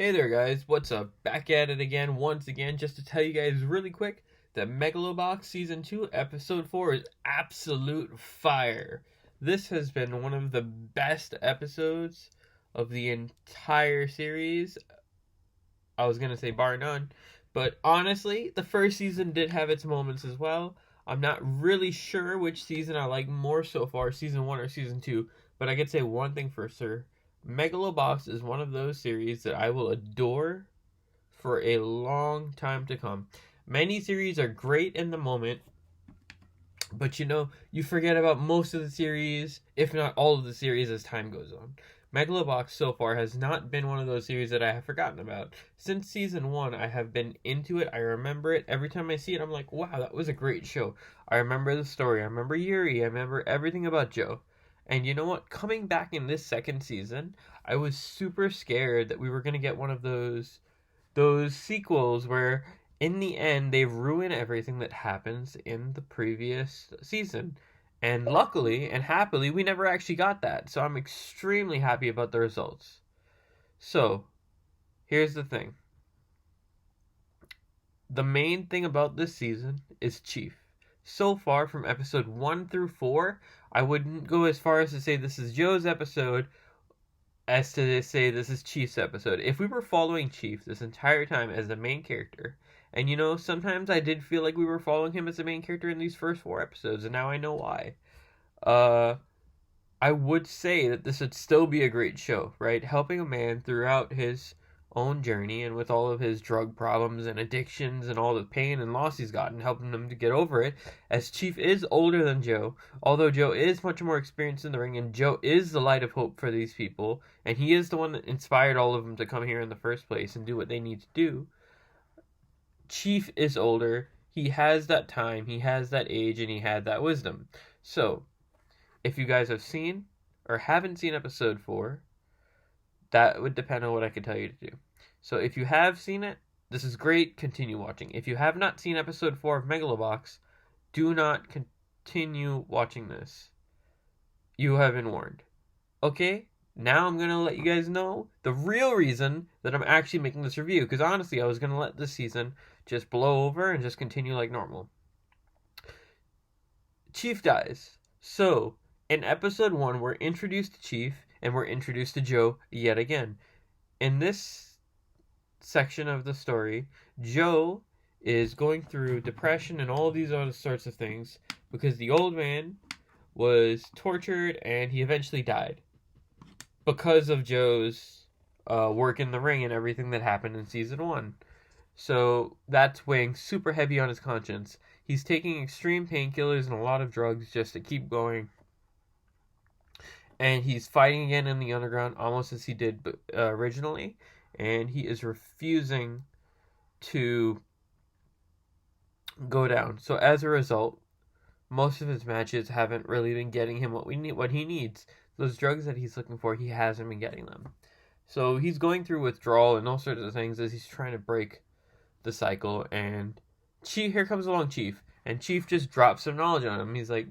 Hey there guys, what's up? Back at it again, once again, just to tell you guys really quick that Megalobox Season 2 Episode 4 is absolute fire. This has been one of the best episodes of the entire series. I was gonna say bar none, but honestly, the first season did have its moments as well. I'm not really sure which season I like more so far, Season 1 or Season 2, but I could say one thing for sure. Megalobox is one of those series that I will adore for a long time to come. Many series are great in the moment, but you forget about most of the series, if not all of the series, as time goes on. Megalobox so far has not been one of those series that I have forgotten about. Since season 1, I have been into it. I remember it. Every time I see it, I'm like, wow, that was a great show. I remember the story. I remember Yuri. I remember everything about Joe. And you know what? Coming back in this second season, I was super scared that we were going to get one of those sequels where in the end they ruin everything that happens in the previous season. And luckily and happily, we never actually got that. So I'm extremely happy about the results. So, here's the thing. The main thing about this season is Chief. So far, from episode 1 through 4, I wouldn't go as far as to say this is Joe's episode as to say this is Chief's episode. If we were following Chief this entire time as the main character, and sometimes I did feel like we were following him as the main character in these first 4 episodes, and now I know why. I would say that this would still be a great show, right? Helping a man throughout his own journey and with all of his drug problems and addictions and all the pain and loss he's gotten, helping him to get over it, as Chief is older than Joe, although Joe is much more experienced in the ring, and Joe is the light of hope for these people, and he is the one that inspired all of them to come here in the first place and do what they need to do. Chief is older, he has that time, he has that age, and he had that wisdom. So, if you guys have seen or haven't seen episode 4, that would depend on what I could tell you to do. So if you have seen it, this is great. Continue watching. If you have not seen episode 4 of Megalobox, do not continue watching this. You have been warned. Okay? Now I'm going to let you guys know the real reason that I'm actually making this review. Because honestly, I was going to let this season just blow over and just continue like normal. Chief dies. So, in episode 1, we're introduced to Chief and we're introduced to Joe yet again. In this section of the story, Joe is going through depression and all these other sorts of things because the old man was tortured and he eventually died because of Joe's work in the ring and everything that happened in season 1. So that's weighing super heavy on his conscience. He's taking extreme painkillers and a lot of drugs just to keep going. And he's fighting again in the underground, almost as he did originally. And he is refusing to go down. So as a result, most of his matches haven't really been getting him what he needs. Those drugs that he's looking for, he hasn't been getting them. So he's going through withdrawal and all sorts of things as he's trying to break the cycle. And here comes along Chief. And Chief just drops some knowledge on him. He's like,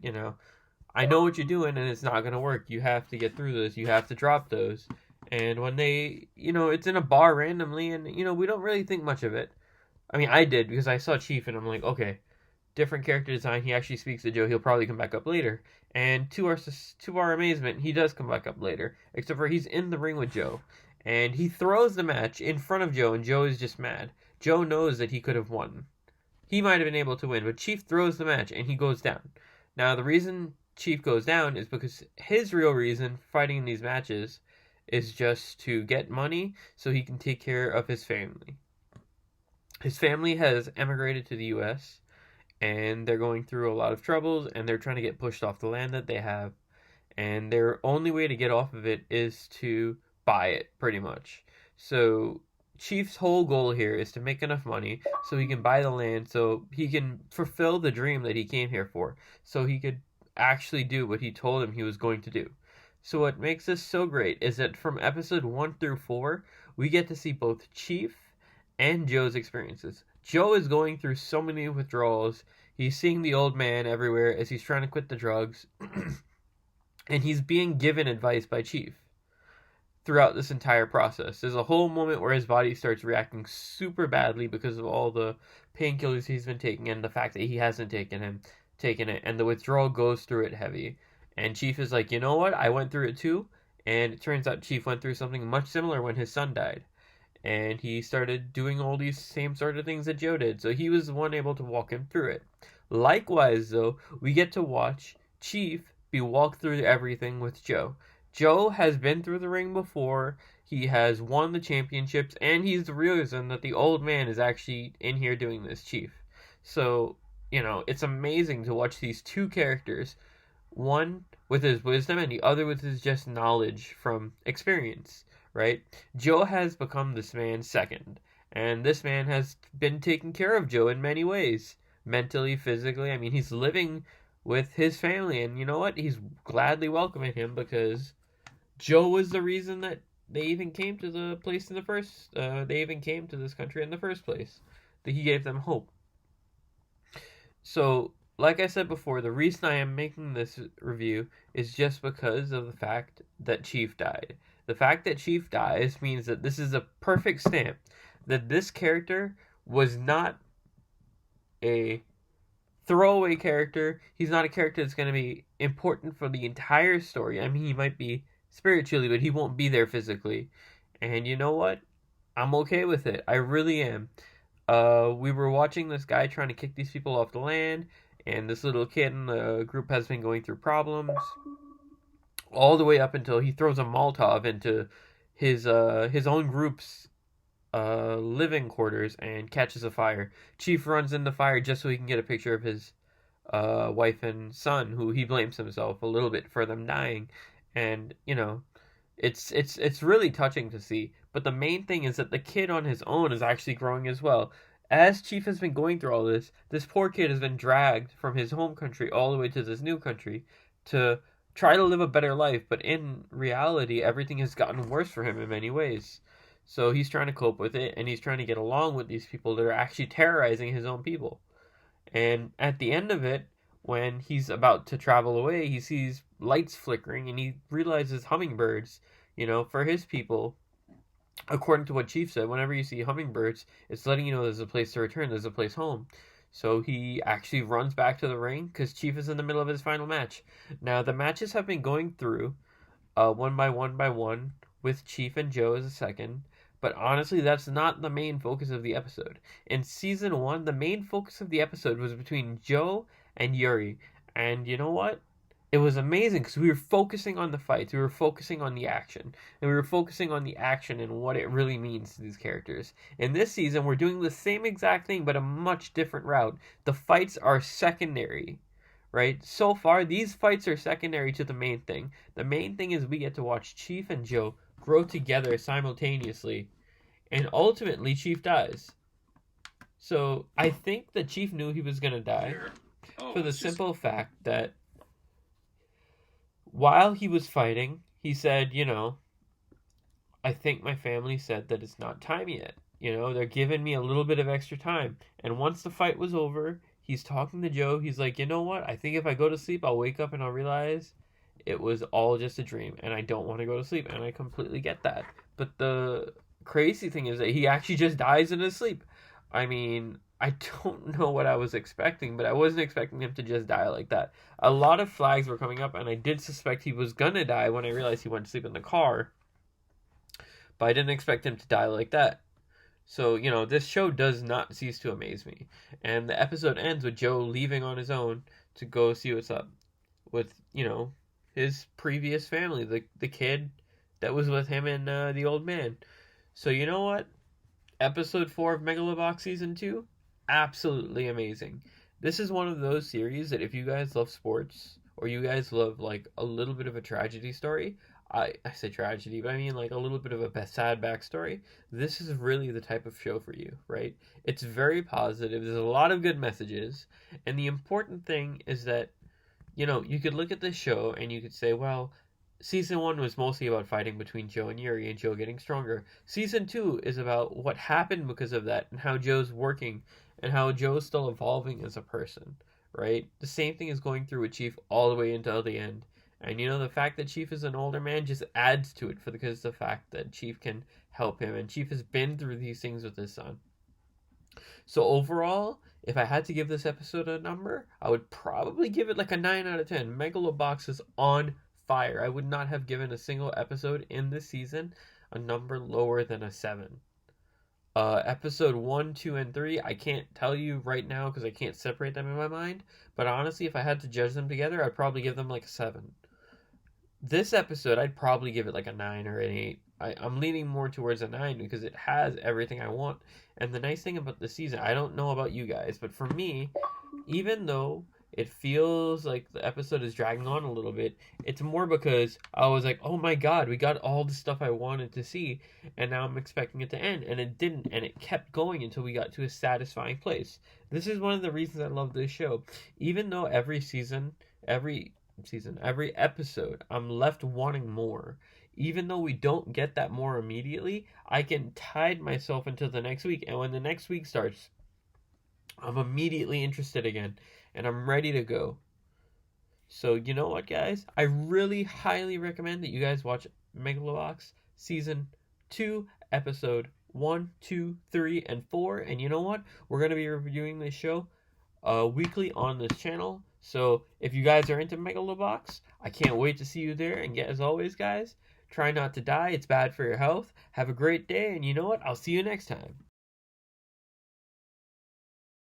I know what you're doing and it's not going to work. You have to get through this. You have to drop those. And when they, it's in a bar randomly and, we don't really think much of it. I mean, I did because I saw Chief and I'm like, okay, different character design. He actually speaks to Joe. He'll probably come back up later. And to our amazement, he does come back up later. Except for he's in the ring with Joe. And he throws the match in front of Joe and Joe is just mad. Joe knows that he could have won. He might have been able to win, but Chief throws the match and he goes down. Now, the reason Chief goes down is because his real reason for fighting in these matches is just to get money so he can take care of his family. His family has emigrated to the US and they're going through a lot of troubles and they're trying to get pushed off the land that they have, and their only way to get off of it is to buy it, pretty much. So Chief's whole goal here is to make enough money so he can buy the land so he can fulfill the dream that he came here for, so he could actually do what he told him he was going to do. So what makes this so great is that from episode 1 through 4, we get to see both Chief and Joe's experiences. Joe is going through so many withdrawals. He's seeing the old man everywhere as he's trying to quit the drugs. And he's being given advice by Chief. throughout this entire process. There's a whole moment where his body starts reacting super badly because of all the painkillers he's been taking and the fact that he hasn't taken it, and the withdrawal goes through it heavy. And Chief is like, you know what? I went through it too. And it turns out Chief went through something much similar when his son died. And he started doing all these same sort of things that Joe did. So he was the one able to walk him through it. Likewise, though, we get to watch Chief be walked through everything with Joe. Joe has been through the ring before. He has won the championships, and he's the reason that the old man is actually in here doing this, Chief. So, it's amazing to watch these two characters, one with his wisdom and the other with his just knowledge from experience, right? Joe has become this man's second, and this man has been taking care of Joe in many ways, mentally, physically. I mean, he's living with his family, and you know what? He's gladly welcoming him because Joe was the reason that they even came to the place in the first. They even came to this country in the first place. That he gave them hope. So, like I said before, the reason I am making this review is just because of the fact that Chief died. The fact that Chief dies means that this is a perfect stamp that this character was not a throwaway character. He's not a character that's going to be important for the entire story. I mean, he might be spiritually, but he won't be there physically. And you know what? I'm okay with it. I really am. We were watching this guy trying to kick these people off the land, and this little kid in the group has been going through problems all the way up until he throws a Molotov into his own group's living quarters and catches a fire. Chief runs in the fire just so he can get a picture of his wife and son, who he blames himself a little bit for them dying. And it's really touching to see. But the main thing is that the kid on his own is actually growing as well. As Chief has been going through all this poor kid has been dragged from his home country all the way to this new country to try to live a better life. But in reality, everything has gotten worse for him in many ways. So he's trying to cope with it, and he's trying to get along with these people that are actually terrorizing his own people. And at the end of it, when he's about to travel away, he sees lights flickering, and he realizes hummingbirds, for his people, according to what Chief said, whenever you see hummingbirds, it's letting you know there's a place to return, there's a place home. So he actually runs back to the ring, because Chief is in the middle of his final match. Now, the matches have been going through, one by one, with Chief and Joe as a second. But honestly, that's not the main focus of the episode. In Season 1, the main focus of the episode was between Joe and Yuri. And you know what? It was amazing because we were focusing on the fights. We were focusing on the action. And we were focusing on the action and what it really means to these characters. In this season, we're doing the same exact thing, but a much different route. The fights are secondary, right? So far, these fights are secondary to the main thing. The main thing is we get to watch Chief and Joe grow together simultaneously, and ultimately Chief dies. So I think that Chief knew he was going to die for the simple fact that while he was fighting, he said, I think my family said that it's not time yet. They're giving me a little bit of extra time. And once the fight was over, he's talking to Joe. He's like, you know what? I think if I go to sleep, I'll wake up and I'll realize it was all just a dream, and I don't want to go to sleep, and I completely get that. But the crazy thing is that he actually just dies in his sleep. I mean, I don't know what I was expecting, but I wasn't expecting him to just die like that. A lot of flags were coming up, and I did suspect he was gonna die when I realized he went to sleep in the car. But I didn't expect him to die like that. So, this show does not cease to amaze me. And the episode ends with Joe leaving on his own to go see what's up with, his previous family, the kid that was with him and the old man. So you know what? Episode 4 of Megalobox Season 2, absolutely amazing. This is one of those series that if you guys love sports, or you guys love like a little bit of a tragedy story, I say tragedy, but I mean like a little bit of a sad backstory, this is really the type of show for you, right? It's very positive, there's a lot of good messages, and the important thing is that you could look at this show and you could say, well, Season 1 was mostly about fighting between Joe and Yuri and Joe getting stronger. Season 2 is about what happened because of that and how Joe's working and how Joe's still evolving as a person, right? The same thing is going through with Chief all the way until the end. And you know, the fact that Chief is an older man just adds to it because the fact that Chief can help him, and Chief has been through these things with his son. So overall, if I had to give this episode a number, I would probably give it like a 9 out of 10. Megalobox is on fire. I would not have given a single episode in this season a number lower than a 7. Episode 1, 2, and 3, I can't tell you right now because I can't separate them in my mind. But honestly, if I had to judge them together, I'd probably give them like a 7. This episode, I'd probably give it like a 9 or an 8. I'm leaning more towards a 9 because it has everything I want. And the nice thing about the season, I don't know about you guys, but for me, even though it feels like the episode is dragging on a little bit, it's more because I was like, oh my god, we got all the stuff I wanted to see, and now I'm expecting it to end. And it didn't, and it kept going until we got to a satisfying place. This is one of the reasons I love this show. Even though every episode, I'm left wanting more. Even though we don't get that more immediately, I can tide myself until the next week. And when the next week starts, I'm immediately interested again. And I'm ready to go. So, you know what, guys? I really highly recommend that you guys watch Megalobox Season 2, Episode 1, 2, 3, and 4. And you know what? We're going to be reviewing this show weekly on this channel. So if you guys are into Megalobox, I can't wait to see you there. And as always, guys, try not to die. It's bad for your health. Have a great day. And you know what? I'll see you next time.